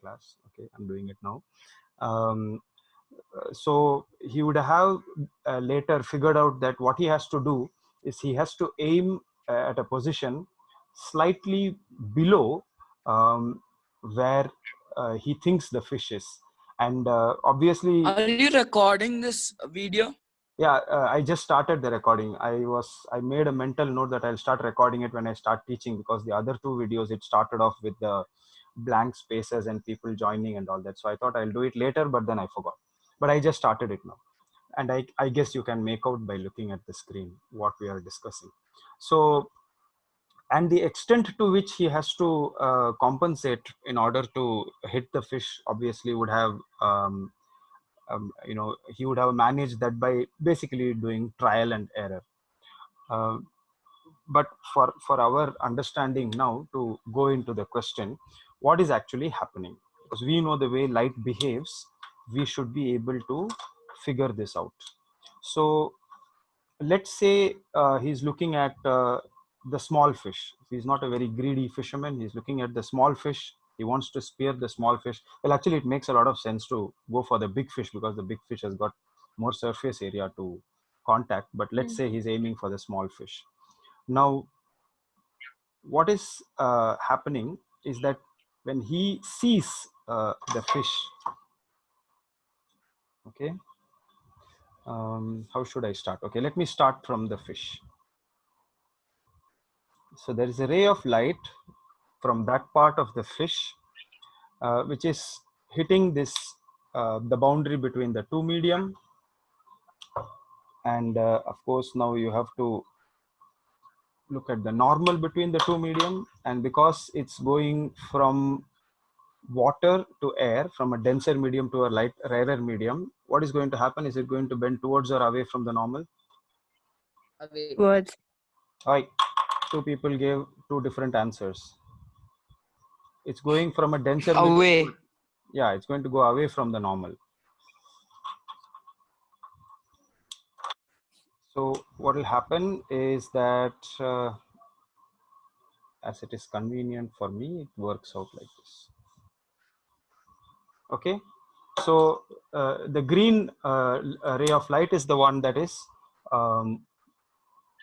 class. Okay, I'm doing it now. So he would have later figured out that what he has to do is he has to aim at a position slightly below where he thinks the fish is. And obviously, are you recording this video? yeah, I just started the recording. I made a mental note that I'll start recording it when I start teaching, because the other two videos, it started off with the blank spaces and people joining and all that. So I thought I'll do it later, but then I forgot. But I just started it now. And I guess you can make out by looking at the screen what we are discussing. So, and the extent to which he has to compensate in order to hit the fish obviously would have he would have managed that by basically doing trial and error. But for our understanding now, to go into the question, what is actually happening? Because we know the way light behaves, we should be able to figure this out. So let's say he's looking at the small fish. He's not a very greedy fisherman. He's looking at the small fish. He wants to spear the small fish. Well, actually, it makes a lot of sense to go for the big fish, because the big fish has got more surface area to contact. But let's say he's aiming for the small fish. Now, what is happening is that when he sees the fish, okay, how should I start? Okay, let me start from the fish. So there is a ray of light from that part of the fish, which is hitting this, the boundary between the two medium. And of course, now you have to look at the normal between the two medium. And because it's going from water to air, from a denser medium to a rarer medium, what is going to happen? Is it going to bend towards or away from the normal? Away. Towards. All right, two people gave two different answers. It's going from a denser Away. medium. Yeah, it's going to go away from the normal. So what will happen is that as it is convenient for me, it works out like this. Okay, so the green ray of light is the one that is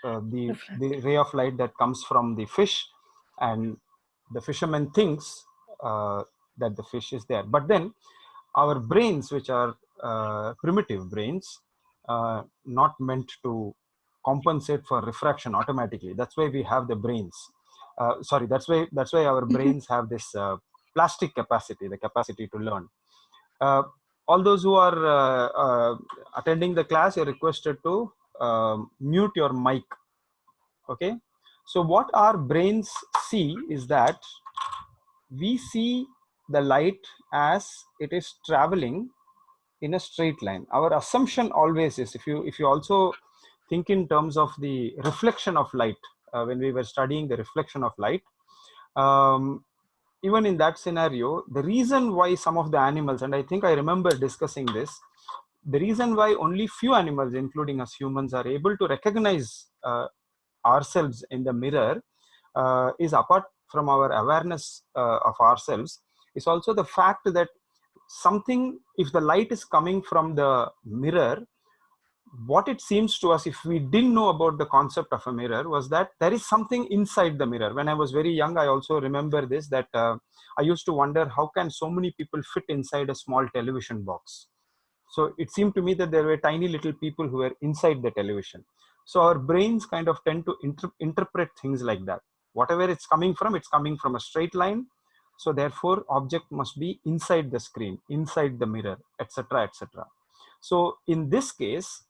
the ray of light that comes from the fish, and the fisherman thinks that the fish is there. But then our brains, which are primitive brains, not meant to compensate for refraction automatically. That's why we have the brains. Sorry, that's why our brains have this plastic capacity, the capacity to learn. All those who are attending the class, you're requested to mute your mic. Okay, so what our brains see is that we see the light as it is traveling in a straight line. Our assumption always is, if you also think in terms of the reflection of light, when we were studying the reflection of light, even in that scenario, the reason why some of the animals, and I think I remember discussing this, the reason why only few animals, including us humans, are able to recognize ourselves in the mirror is, apart from our awareness of ourselves, is also the fact that something, if the light is coming from the mirror, what it seems to us, if we didn't know about the concept of a mirror, was that there is something inside the mirror. When I was very young, I also remember this, that I used to wonder, how can so many people fit inside a small television box? So it seemed to me that there were tiny little people who were inside the television. So our brains kind of tend to interpret things like that. Whatever it's coming from a straight line. So therefore, object must be inside the screen, inside the mirror, etc., etc. So in this case,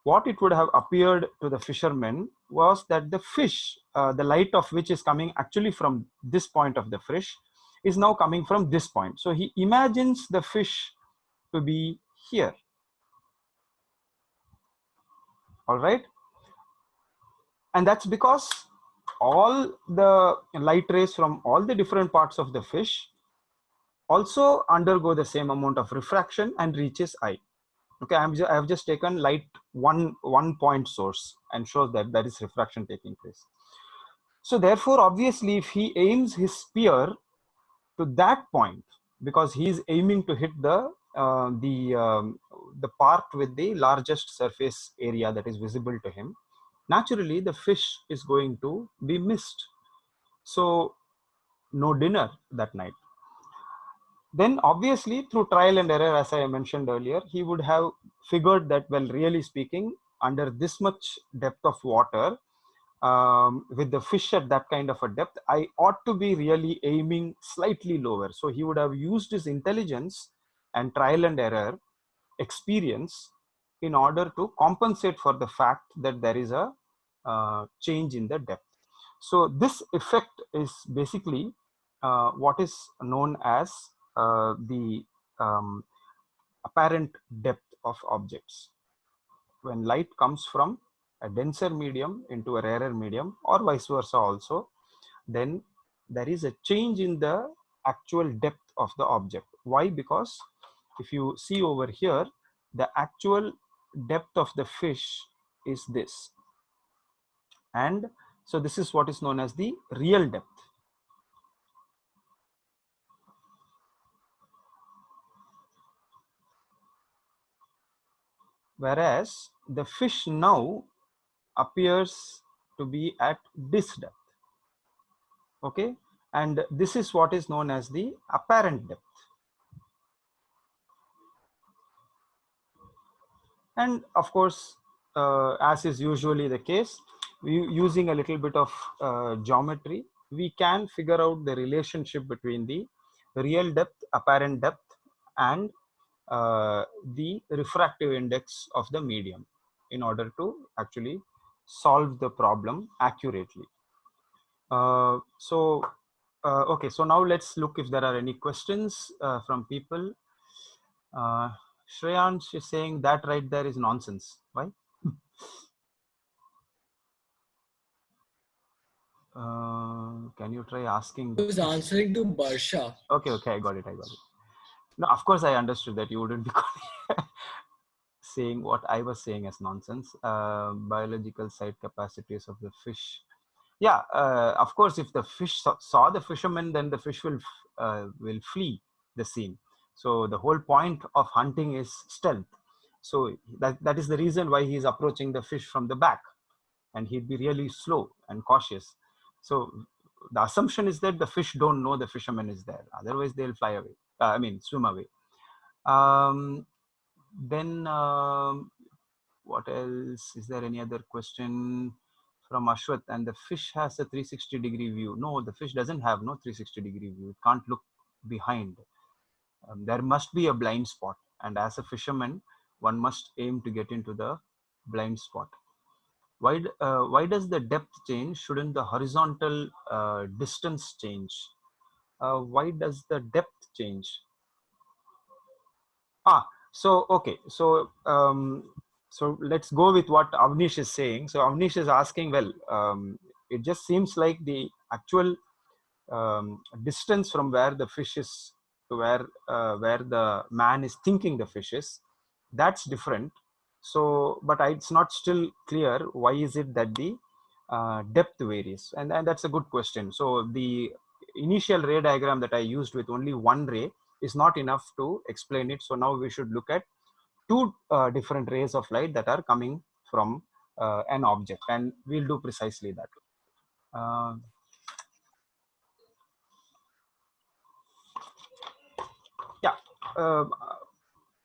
what it would have appeared to the fisherman was that the fish, the light of which is coming actually from this point of the fish, is now coming from this point. So he imagines the fish to be here. All right. And that's because all the light rays from all the different parts of the fish also undergo the same amount of refraction and reaches eye. Okay, I have just taken light one point source and shows that there is refraction taking place. So therefore, obviously, if he aims his spear to that point, because he's aiming to hit the part with the largest surface area that is visible to him. Naturally, the fish is going to be missed. So no dinner that night. Then obviously through trial and error, as I mentioned earlier, he would have figured that, well, really speaking, under this much depth of water, with the fish at that kind of a depth, I ought to be really aiming slightly lower. So he would have used his intelligence and trial and error experience in order to compensate for the fact that there is a change in the depth. So this effect is basically what is known as the apparent depth of objects. When light comes from a denser medium into a rarer medium, or vice versa also, then there is a change in the actual depth of the object. Why? Because if you see over here, the actual depth of the fish is this. And so this is what is known as the real depth. Whereas the fish now appears to be at this depth. Okay, and this is what is known as the apparent depth. And of course, as is usually the case, using a little bit of geometry, we can figure out the relationship between the real depth, apparent depth, and the refractive index of the medium in order to actually solve the problem accurately. Okay, so now let's look if there are any questions from people. Shreyansh is saying that right there is nonsense. Why? Can you try asking the He was answering to Barsha. Okay, I got it. No, of course I understood that you wouldn't be saying what I was saying as nonsense. Biological site capacities of the fish. Yeah, of course, if the fish saw the fisherman, then the fish will flee the scene. So the whole point of hunting is stealth. So that is the reason why he is approaching the fish from the back, and he'd be really slow and cautious. So the assumption is that the fish don't know the fisherman is there. Otherwise, they'll fly away. Swim away. Then what else? Is there any other question from Ashwat? And the fish has a 360-degree view. No, the fish doesn't have no 360-degree view. It can't look behind. There must be a blind spot. And as a fisherman, one must aim to get into the blind spot. Why does the depth change? Shouldn't the horizontal distance change? Why does the depth change? So okay, so let's go with what Avnish is saying. So Avnish is asking, well, it just seems like the actual distance from where the fish is to where the man is thinking the fish is, that's different. So, but it's not still clear why is it that the depth varies, and that's a good question. So the initial ray diagram that I used with only one ray is not enough to explain it. So now we should look at two different rays of light that are coming from an object, and we'll do precisely that. Yeah, uh,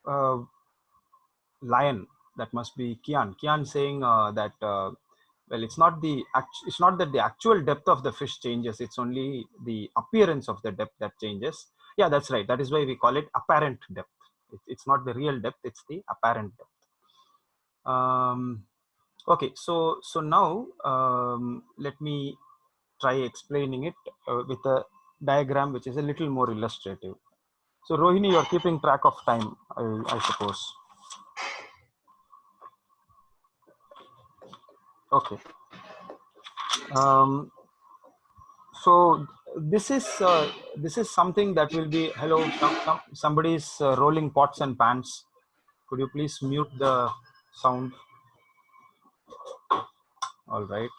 uh, Lion, that must be Kian saying that well, it's not that the actual depth of the fish changes, it's only the appearance of the depth that changes. Yeah, that's right. That is why we call it apparent depth. It's not the real depth, it's the apparent depth. Okay, so now let me try explaining it with a diagram which is a little more illustrative. So Rohini, you're keeping track of time, I suppose. Okay. So this is something that will be, hello, somebody's rolling pots and pans. Could you please mute the sound? All right.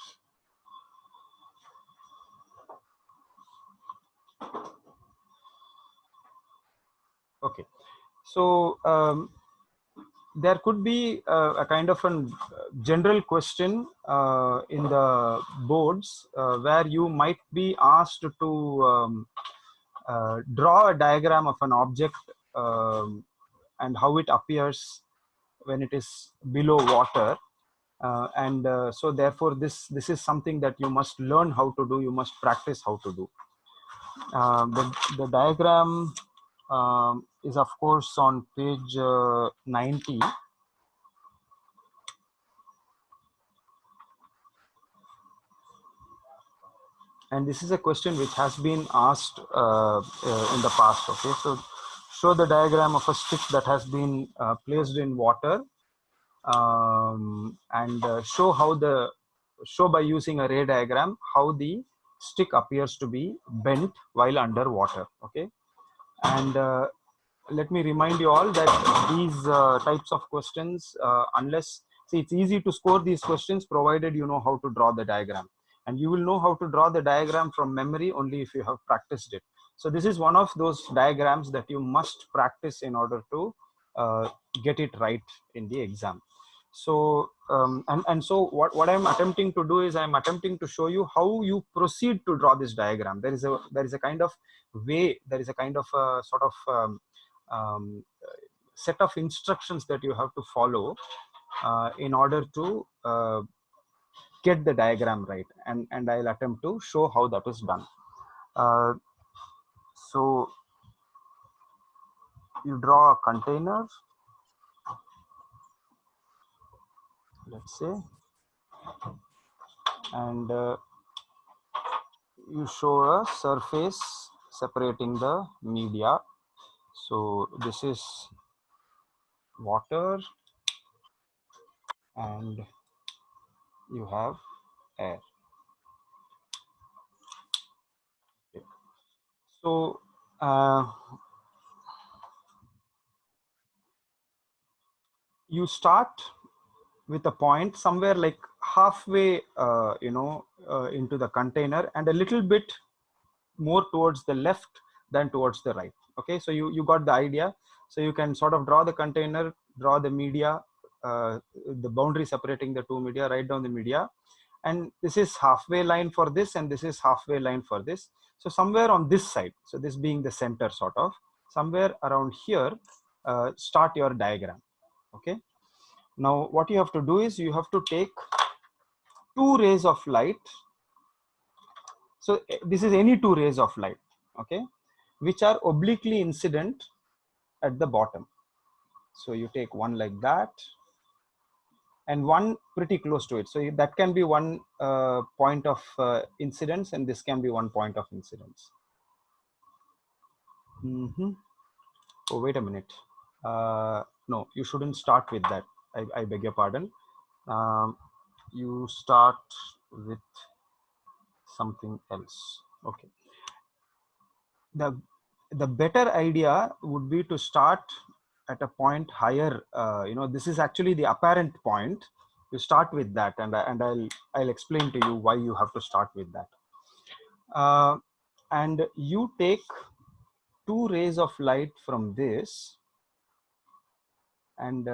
Okay. So there could be a kind of a general question in the boards where you might be asked to draw a diagram of an object and how it appears when it is below water. So therefore this is something that you must learn how to do, you must practice how to do. The diagram is of course on page 90. And this is a question which has been asked in the past. Okay, so show the diagram of a stick that has been placed in water, and show by using a ray diagram how the stick appears to be bent while underwater. Okay, and let me remind you all that these types of questions, unless, see, it's easy to score these questions provided you know how to draw the diagram, and you will know how to draw the diagram from memory only if you have practiced it. So this is one of those diagrams that you must practice in order to get it right in the exam. So and so what I'm attempting to do is I'm attempting to show you how you proceed to draw this diagram. There is a kind of way, there is a kind of sort of um, set of instructions that you have to follow in order to get the diagram right, and I'll attempt to show how that is done. uh, so you draw a container, let's say, and you show a surface separating the media. So this is water and you have air. Okay. So you start with a point somewhere like halfway into the container and a little bit more towards the left than towards the right. Okay, so you got the idea. So you can sort of draw the container, draw the media, the boundary separating the two media, write down the media, and this is halfway line for this and this is halfway line for this. So somewhere on this side, so this being the center, sort of somewhere around here, start your diagram. Okay, now what you have to do is you have to take two rays of light. So this is any two rays of light, okay, which are obliquely incident at the bottom. So you take one like that and one pretty close to it. So that can be one point of incidence and this can be one point of incidence. Oh, wait a minute. No, you shouldn't start with that. I beg your pardon. You start with something else. Okay. The better idea would be to start at a point higher. This is actually the apparent point. You start with that, and I'll explain to you why you have to start with that. And you take two rays of light from this, and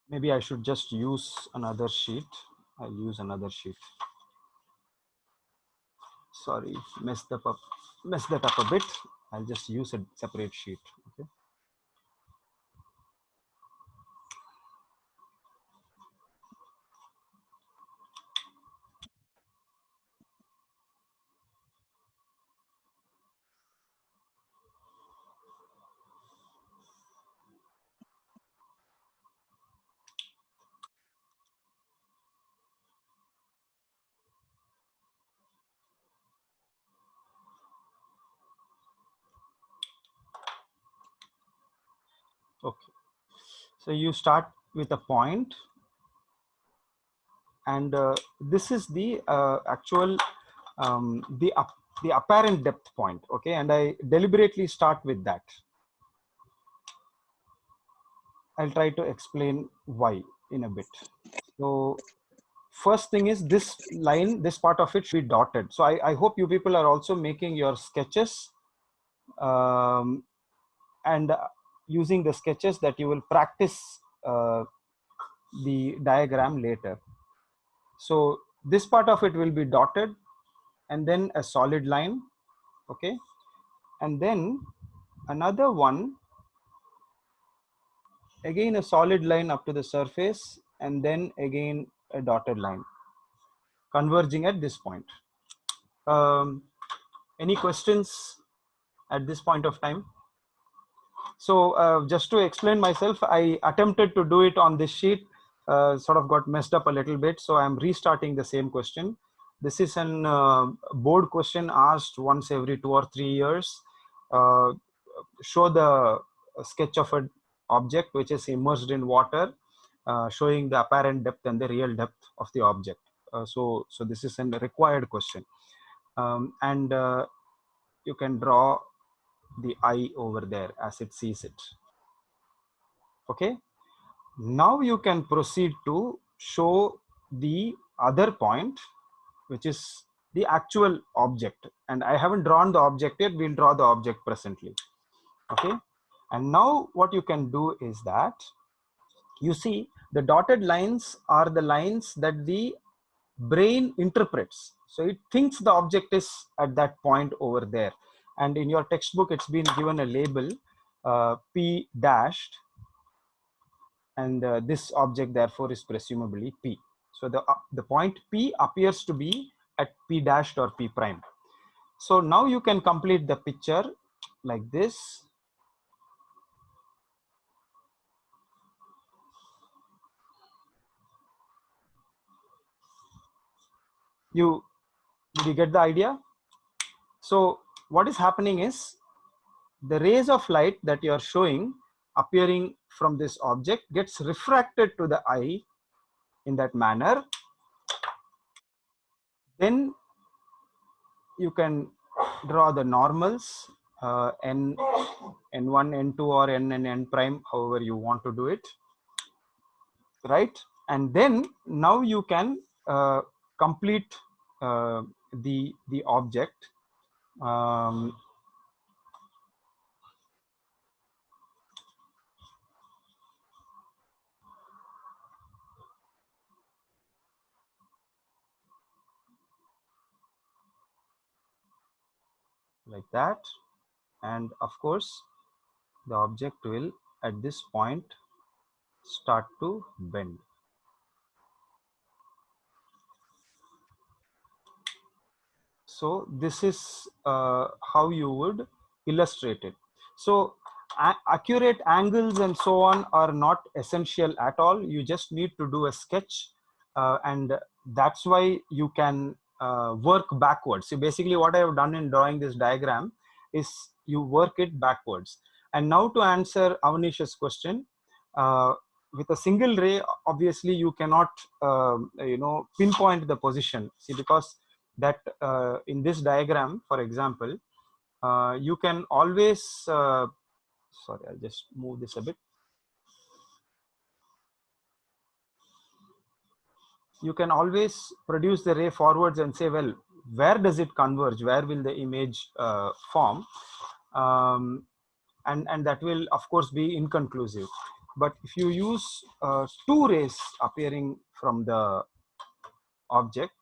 maybe I should just use another sheet. I'll use another sheet. Sorry, messed that up a bit. I'll just use a separate sheet. Okay. Okay. So you start with a point, and this is the actual the apparent depth point. Okay, and I deliberately start with that. I'll try to explain why in a bit. So first thing is this line, this part of it should be dotted. So I hope you people are also making your sketches and using the sketches that you will practice the diagram later. So this part of it will be dotted and then a solid line, okay, and then another one, again a solid line up to the surface, and then again a dotted line converging at this point. Any questions at this point of time? So just to explain myself, I attempted to do it on this sheet, sort of got messed up a little bit. So I'm restarting the same question. This is an board question asked once every 2 or 3 years. Show the sketch of an object which is immersed in water, showing the apparent depth and the real depth of the object. So this is a required question. And you can draw the eye over there as it sees it. Okay, now you can proceed to show the other point, which is the actual object, and I haven't drawn the object yet. We'll draw the object presently. Okay, and now what you can do is that, you see, the dotted lines are the lines that the brain interprets. So it thinks the object is at that point over there, and in your textbook it's been given a label p dashed, and this object therefore is presumably p. So the point p appears to be at p dashed or p prime. So now you can complete the picture like this. Did you get the idea? So what is happening is, the rays of light that you are showing appearing from this object gets refracted to the eye in that manner. Then you can draw the normals, n, n1, n2, or n and n prime, however you want to do it, right? And then now you can complete the object. Like that, and of course the object will at this point start to bend. So this is how you would illustrate it. So accurate angles and so on are not essential at all. You just need to do a sketch, and that's why you can work backwards. So basically what I have done in drawing this diagram is you work it backwards. And now to answer Avanish's question, with a single ray, obviously you cannot pinpoint the position. See, because that in this diagram, for example, you can always sorry, I'll just move this a bit. You can always produce the ray forwards and say, well, where does it converge, where will the image form, and that will of course be inconclusive. But if you use two rays appearing from the object,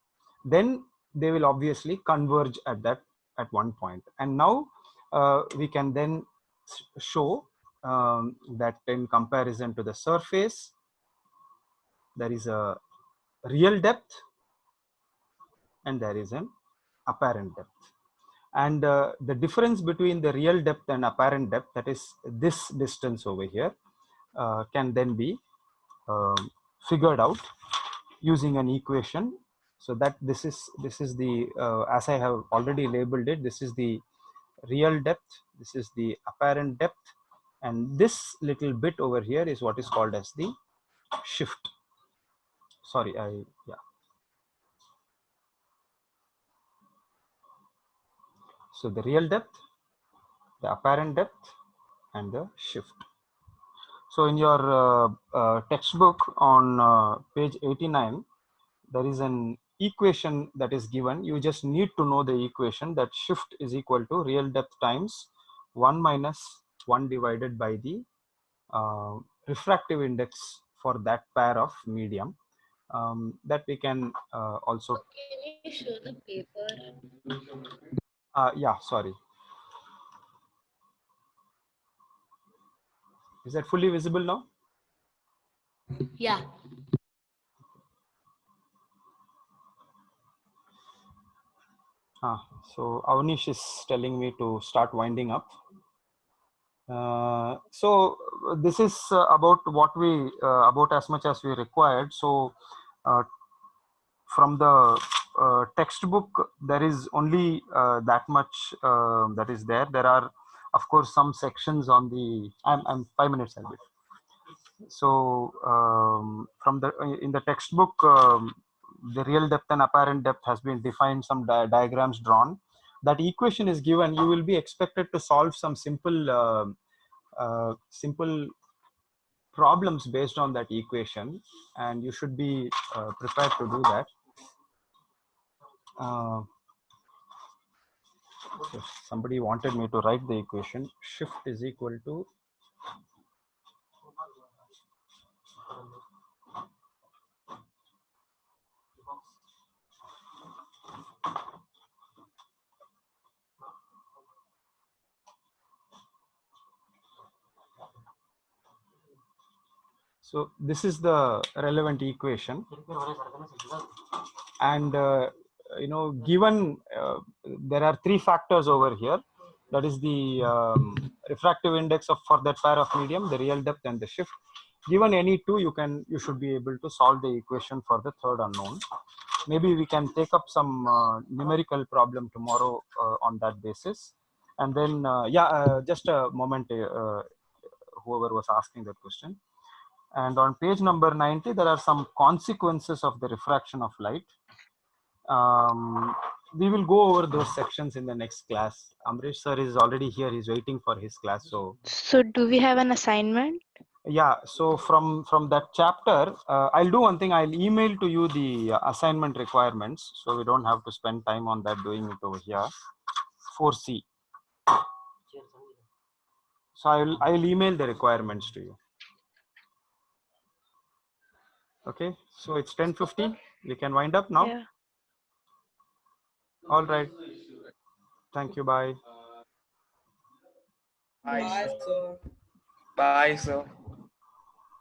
then they will obviously converge at one point. And now we can then show that in comparison to the surface, there is a real depth and there is an apparent depth. And the difference between the real depth and apparent depth, that is this distance over here, can then be figured out using an equation. So that this is the as I have already labeled it, this is the real depth, this is the apparent depth, and this little bit over here is what is called as the shift. Sorry, yeah. So the real depth, the apparent depth, and the shift. So in your textbook on page 89, there is an equation that is given. You just need to know the equation that shift is equal to real depth times 1 minus 1 divided by the refractive index for that pair of medium. That we can also. Can you show the paper? Yeah, sorry. Is that fully visible now? Yeah. So Avnish is telling me to start winding up. So this is about what we about as much as we required. So uh, from the textbook, there is only that much that is there. There are, of course, some sections on the. I'm 5 minutes I'll be. So from the in the textbook, the real depth and apparent depth has been defined. Some diagrams drawn. That equation is given. You will be expected to solve some simple problems based on that equation, and you should be prepared to do that. If somebody wanted me to write the equation, shift is equal to so this is the relevant equation, and given there are three factors over here. That is the refractive index of for that pair of medium, the real depth, and the shift. Given any two, you should be able to solve the equation for the third unknown. Maybe we can take up some numerical problem tomorrow on that basis. And then just a moment, whoever was asking that question. And on page number 90, there are some consequences of the refraction of light. We will go over those sections in the next class. Amrish sir is already here. He's waiting for his class. So do we have an assignment? Yeah, so from that chapter, I'll do one thing. I'll email to you the assignment requirements, so we don't have to spend time on that doing it over here. 4C. So I'll email the requirements to you. Okay, so it's 10:50. We can wind up now. Yeah. All right. Thank you. Bye. Bye, sir. Bye, sir.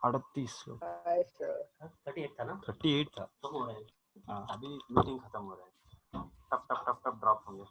38 Bye, sir. 38 था अभी meeting खत्म हो रहा है टप टप टप टप drop होंगे